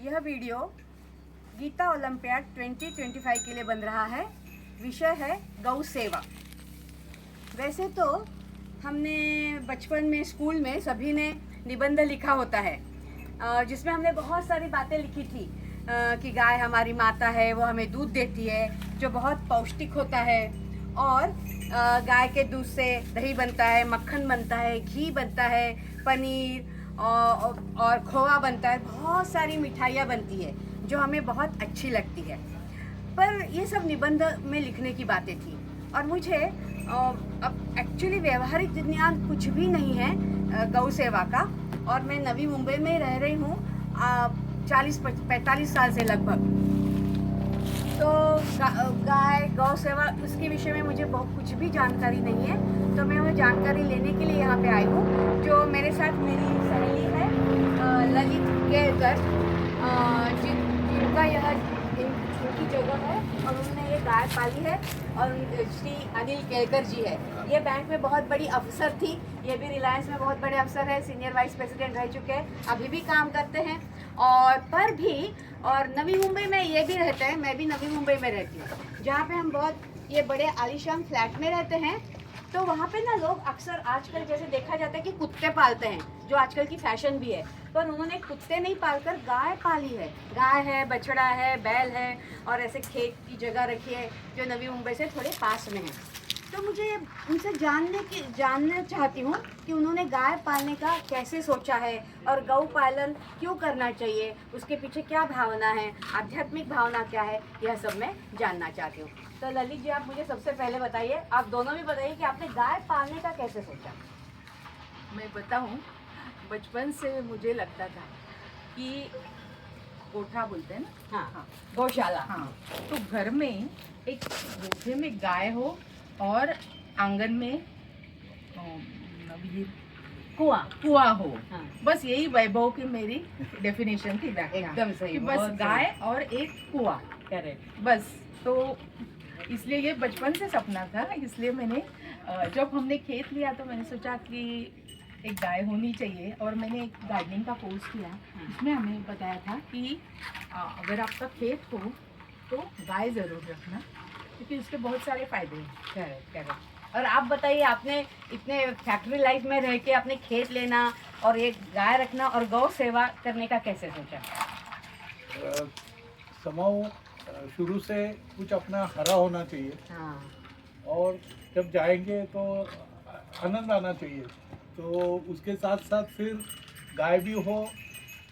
यह video Gita olympiad 2025 के लिए बन रहा है। विषय है गौ सेवा। वैसे तो हमने बचपन में स्कूल में सभी ने निबंध लिखा होता है, जिसमें हमने बहुत सारी बातें लिखी थी कि गाय हमारी माता है, वो हमें दूध देती है जो बहुत पौष्टिक होता है, और गाय के दूध से दही बनता है, मक्खन बनता है, घी बनता है, पनीर और खोआ बनता है, बहुत सारी मिठाइयाँ बनती है जो हमें बहुत अच्छी लगती है। पर ये सब निबंध में लिखने की बातें थी और मुझे अब एक्चुअली व्यवहारिक ज्ञान कुछ भी नहीं है गौ सेवा का। और मैं नवी मुंबई में रह रही हूँ 40-45 साल से लगभग। तो गाय गौ सेवा उसके विषय में मुझे बहुत कुछ भी जानकारी नहीं है, तो मैं वो जानकारी लेने के लिए यहाँ पे आई हूँ। जो मेरे साथ मेरी सहेली है ललित केलकर, जिनका यह छोटी जगह है और उन्होंने ये गाय पाली है, और श्री अनिल केलकर जी है। ये बैंक में बहुत बड़ी अफसर थी, ये भी रिलायंस में बहुत बड़े अफसर है, सीनियर वाइस प्रेसिडेंट रह चुके हैं, अभी भी काम करते हैं। और नवी मुंबई में ये भी रहते हैं, मैं भी नवी मुंबई में रहती हूँ, जहाँ पे हम बहुत ये बड़े आलीशान फ्लैट में रहते हैं। तो वहाँ पे ना लोग अक्सर आजकल जैसे देखा जाता है कि कुत्ते पालते हैं, जो आजकल की फैशन भी है, पर उन्होंने कुत्ते नहीं पालकर गाय पाली है। गाय है, बछड़ा है, बैल है, और ऐसे खेत की जगह रखी है जो नवी मुंबई से थोड़े पास में है। तो मुझे उनसे जानना चाहती हूँ कि उन्होंने गाय पालने का कैसे सोचा है और गौ पालन क्यों करना चाहिए, उसके पीछे क्या भावना है, आध्यात्मिक भावना क्या है, यह सब मैं जानना चाहती हूँ। तो ललित जी, आप मुझे सबसे पहले बताइए, आप दोनों भी बताइए कि आपने गाय पालने का कैसे सोचा। मैं बताऊं, बचपन से मुझे लगता था कि गोठा बोलते हैं ना, हाँ, गौशाला। हाँ, तो घर में एक गोठे में गाय हो और आंगन में कुआं हो। हाँ। बस यही वैभव की मेरी डेफिनेशन थी, व्याख्या। एकदम सही, कि बस बहुत गाय और एक कुआं, करेक्ट। बस। तो इसलिए ये बचपन से सपना था। इसलिए मैंने जब हमने खेत लिया तो मैंने सोचा कि एक गाय होनी चाहिए, और मैंने एक गार्डनिंग का कोर्स किया। इसमें हमें बताया था कि अगर आपका खेत हो तो गाय ज़रूर रखना, क्योंकि उसके बहुत सारे फायदे हैं। करेक्ट। और आप बताइए, आपने इतने फैक्ट्री लाइफ में रह के अपने खेत लेना और एक गाय रखना और गौ सेवा करने का कैसे सोचा। समाओ शुरू से कुछ अपना हरा होना चाहिए। हाँ। और जब जाएंगे तो आनंद आना चाहिए। तो उसके साथ साथ फिर गाय भी हो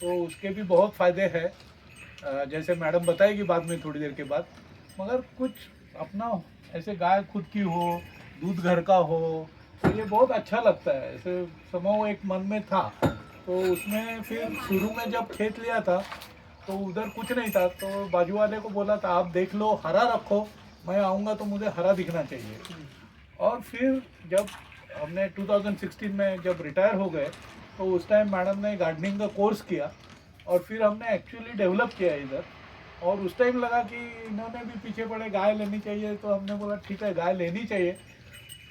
तो उसके भी बहुत फ़ायदे हैं, जैसे मैडम बताएगी बाद में थोड़ी देर के बाद। मगर कुछ अपना ऐसे गाय खुद की हो, दूध घर का हो, तो ये बहुत अच्छा लगता है। ऐसे समाओ एक मन में था। तो उसमें फिर शुरू में जब खेत लिया था तो उधर कुछ नहीं था, तो बाजू वाले को बोला था आप देख लो, हरा रखो, मैं आऊँगा तो मुझे हरा दिखना चाहिए। और फिर जब हमने 2016 में जब रिटायर हो गए तो उस टाइम मैडम ने गार्डनिंग का कोर्स किया, और फिर हमने एक्चुअली डेवलप किया इधर। और उस टाइम लगा कि इन्होंने भी पीछे पड़े गाय लेनी चाहिए, तो हमने बोला ठीक है गाय लेनी चाहिए।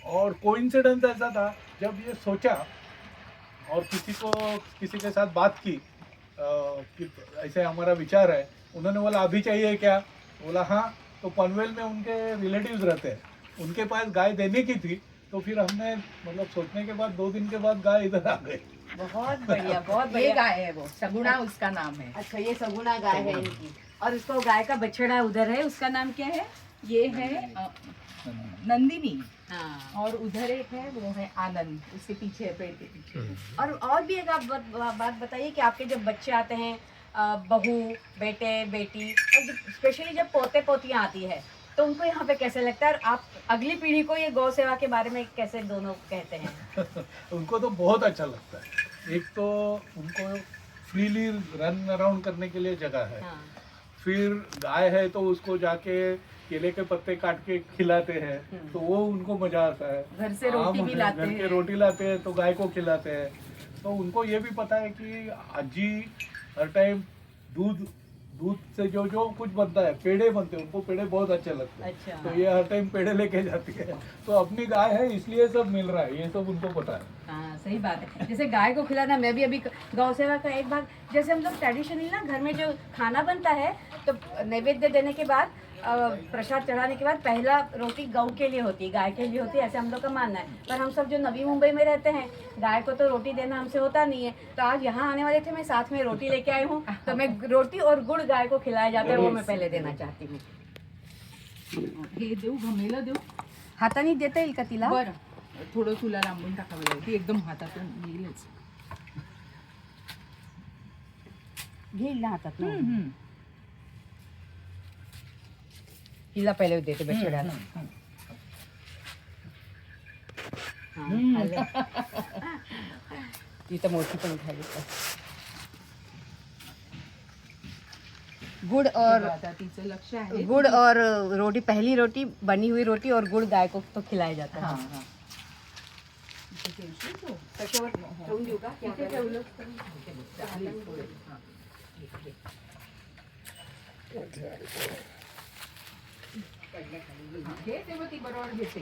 और कोइंसिडेंस ऐसा था, जब ये सोचा और किसी के साथ बात की कि ऐसे हमारा विचार है, उन्होंने बोला अभी चाहिए क्या, बोला हाँ। तो पनवेल में उनके रिलेटिव्स रहते हैं, उनके पास गाय देने की थी। तो फिर हमने मतलब सोचने के बाद 2 दिन के बाद गाय इधर आ गई। बहुत बढ़िया, बहुत ये बढ़िया। गाय है, वो सगुना उसका नाम है। अच्छा, ये सगुना गाय है इनकी। और इसको गाय का बछड़ा उधर है, उसका नाम क्या है। ये है नंदिनी, हाँ। और उधर एक है, वो है आनंद, उसके पीछे है, पेड़ के पीछे। और भी एक आप बात बताइए कि आपके जब बच्चे आते हैं, बहू, बेटे, बेटी, और स्पेशली जब पोते पोतियाँ आती है, तो उनको यहाँ पे कैसे लगता है, और आप अगली पीढ़ी को ये गौ सेवा के बारे में कैसे दोनों कहते हैं। उनको तो बहुत अच्छा लगता है। एक तो उनको फ्रीली रन अराउंड करने के लिए जगह है। हाँ। फिर गाय है तो उसको जाके केले के पत्ते काट के खिलाते हैं, तो वो उनको मजा आता है। घर से रोटी भी लाते घर हैं। के रोटी लाते हैं तो गाय को खिलाते हैं। तो उनको ये भी पता है कि अज्जी हर टाइम दूध दूध से जो जो कुछ बनता है, पेड़े बनते हैं, उनको पेड़े बहुत अच्छे लगते हैं। अच्छा। तो ये हर टाइम पेड़े लेके जाती है। तो अपनी गाय है इसलिए सब मिल रहा है, ये सब उनको पता है। हाँ सही बात है। जैसे गाय को खिलाना, मैं भी अभी गौ सेवा का एक भाग, जैसे हम लोग ट्रेडिशनली ना घर में जो खाना बनता है तो नैवेद्य देने के बाद प्रसाद चढ़ाने के बाद पहला रोटी गौ के लिए होती है, गाय के लिए होती है, ऐसे हम लोग का मानना है। पर हम सब जो नवी मुंबई में रहते हैं, गाय को तो रोटी देना हमसे होता नहीं है। तो आज यहाँ आने वाले थे, मैं साथ में रोटी लेके आई हूँ, तो मैं रोटी और गुड़ गाय को खिलाया जाता है वो मैं पहले देना चाहती हूँ। हे देऊ घमेला देऊ हाताने देता येईल का तिला? बरं थोडं तुला लांबून टाकावं लागेल ती एकदम हातातून येईलच. घेईल ना हातात ना. हम्म. तिला पहिले देते बछड्याला. ती तर मोठी पण खाली. गुड़ और आता तिचं लक्ष आहे. गुड़ और रोटी, पहली रोटी बनी हुई रोटी और गुड़ गाय को तो खिलाया जाता हां है. हां. इथे ठेवशील तू? कशावर ठेवून देऊ का? इथे ठेवलं चालेल थोडे. हां. घे तेव्हा ती बरोबर घेते.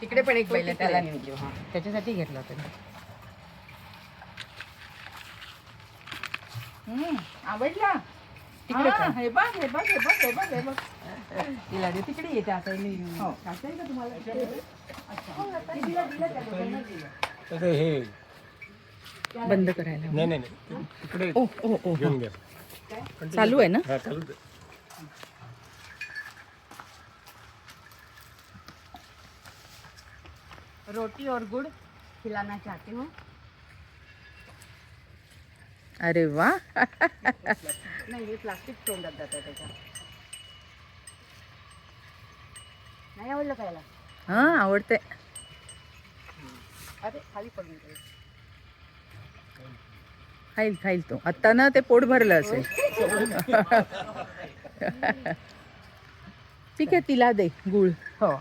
तिकडे पण एक बैल आहे, त्याला नेऊन देऊ. हा त्याच्यासाठी घेतला होता. आवडला तिकडे हां, पण. हे बघ हे बघ हे बघ हे बघ हे बघ. तिला दे, तिकडे येते आता. हो. काढता येईल का तुम्हाला? अच्छा. तिला दिलं त्याला, त्यांना दिलं. तसे हे बंद करायला नाही नाही नाही, तिकडे ओ ओ ओ घेऊन घ्या. चालू आहे ना हा चालू दे. रोटी और गुड़ खिलाना चाहती हूँ. अरे वा नाही, हे प्लास्टिक तोंडात जातं त्याच्या. नाही आवडलं खायला? हा आवडते अरे खाली पडून गेलं. खाईल खाईल तो आता ना ते पोट भरलं असेल ठीक आहे तिला दे गुळ हो.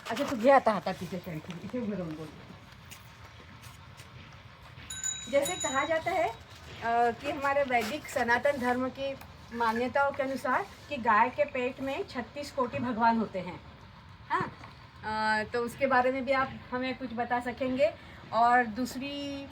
अच्छा तू घे आता हातात तिथे शंकर, इथे भरून बोल. जैसे कहा जाता है कि हमारे वैदिक सनातन धर्म की मान्यताओं के अनुसार कि गाय के पेट में 36 कोटि भगवान होते हैं. हाँ, तो उसके बारे में भी आप हमें कुछ बता सकेंगे. और दूसरी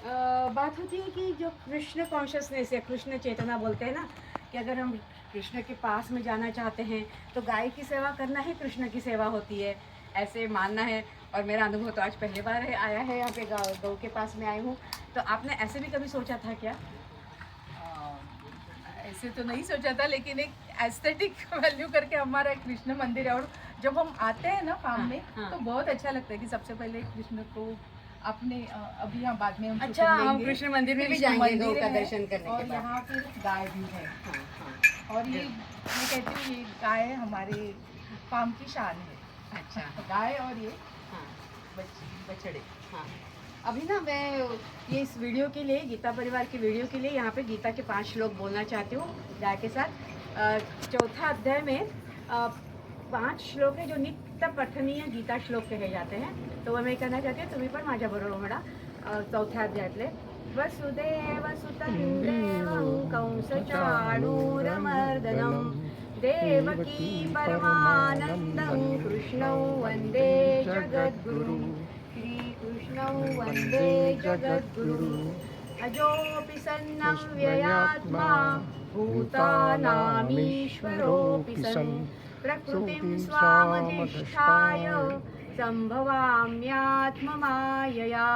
बात होती है कि जो कृष्ण कॉन्शियसनेस है, कृष्ण चेतना बोलते हैं ना, कि अगर हम कृष्ण के पास में जाना चाहते हैं तो गाय की सेवा करना ही कृष्ण की सेवा होती है, ऐसे मानना है. और मेरा अनुभव तो आज पहली बार है आया है यहाँ पे, गौ के पास में आई हूँ. तो आपने ऐसे भी कभी सोचा था क्या? ऐसे तो नहीं सोचा था लेकिन एक एस्थेटिक वैल्यू करके हमारा कृष्ण मंदिर है और जब हम आते हैं ना फार्म में हाँ. तो बहुत अच्छा लगता है कि सबसे पहले कृष्ण को अपने अभी यहाँ बाद में हम अच्छा, shooting हम लेंगे। कृष्ण मंदिर में भी कृष्ण जाएंगे मंदिर गौ का है दर्शन करने और के बाद. यहाँ फिर गाय भी है हाँ हाँ. और ये मैं कहती हूँ ये गाय हमारे फार्म की शान है. अच्छा. गाय और ये हाँ बछड़े. हाँ. अभी ना मैं ये इस वीडियो के लिए, गीता परिवार की वीडियो के लिए यहाँ पे गीता के 5 श्लोक बोलना चाहती हूँ गाय के साथ. चौथा अध्याय में 5 श्लोक है जो नित्य पठनीय गीता श्लोक कहे जाते हैं. तो मैं कहना चाहती हूँ तुम्ही पण माझ्याबरोबर म्हणा. चौथ्या अध्यायातले वसुदेव सुतं देवं कंसचाणूरमर्दनं देवकी परमानन्दं कृष्णं वन्दे जगद्गुरुं. श्रीकृष्णं वन्दे जगद्गुरुं. अजोऽपि सन्नव्ययात्मा भूतानामीश्वरोऽपि सन् प्रकृतिं स्वामधिष्ठाय सम्भवाम्यात्ममायया.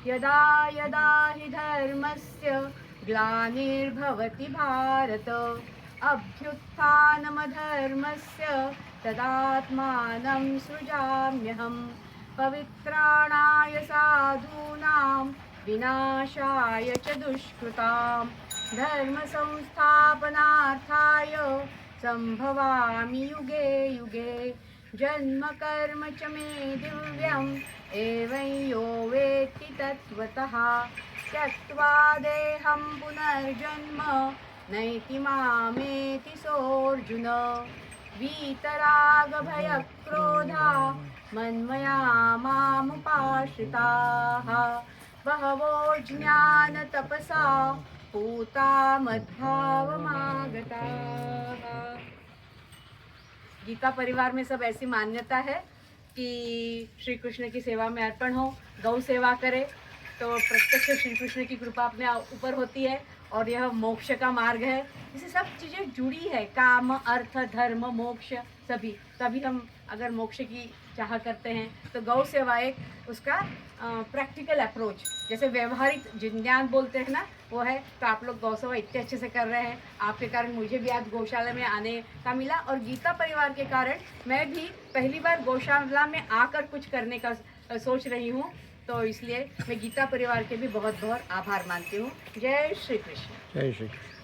यदा यदा हि धर्मस्य ग्लानिर्भवति भारत अभ्युत्थानमधर्मस्य तदात्मानं सृजाम्यहं. पवित्राणाय साधूनां विनाशाय च दुष्कृतां धर्मसंस्थापनार्थाय सम्भवामि युगे युगे. जन्म कर्म च मे दिव्यम् एवं यो वेत्ति तत्त्वतः त्यक्त्वा देहं पुनर्जन्म नैति मामेति सोऽर्जुन. वीतरागभयक्रोधा मन्मया मामुपाश्रिताः बहवो ज्ञानतपसा पूता मद्भावमागताः। गीता परिवार में सब ऐसी मान्यता है कि श्री कृष्ण की सेवा में अर्पण हो, गौ सेवा करे तो प्रत्यक्ष श्री कृष्ण की कृपा अपने ऊपर होती है और यह मोक्ष का मार्ग है। इससे सब चीज़ें जुड़ी है, काम अर्थ धर्म मोक्ष सभी। तभी हम अगर मोक्ष की चाह करते हैं तो गौ सेवा एक उसका प्रैक्टिकल अप्रोच, जैसे व्यवहारिक ज्ञान बोलते हैं ना, वो है। तो आप लोग गौ सेवा इतने अच्छे से कर रहे हैं, आपके कारण मुझे भी आज गौशाला में आने का मिला और गीता परिवार के कारण मैं भी पहली बार गौशाला में आकर कुछ करने का सोच रही हूँ। तो इसलिए मैं गीता परिवार के भी बहुत बहुत आभार मानती हूँ। जय श्री कृष्ण। जय श्री कृष्ण।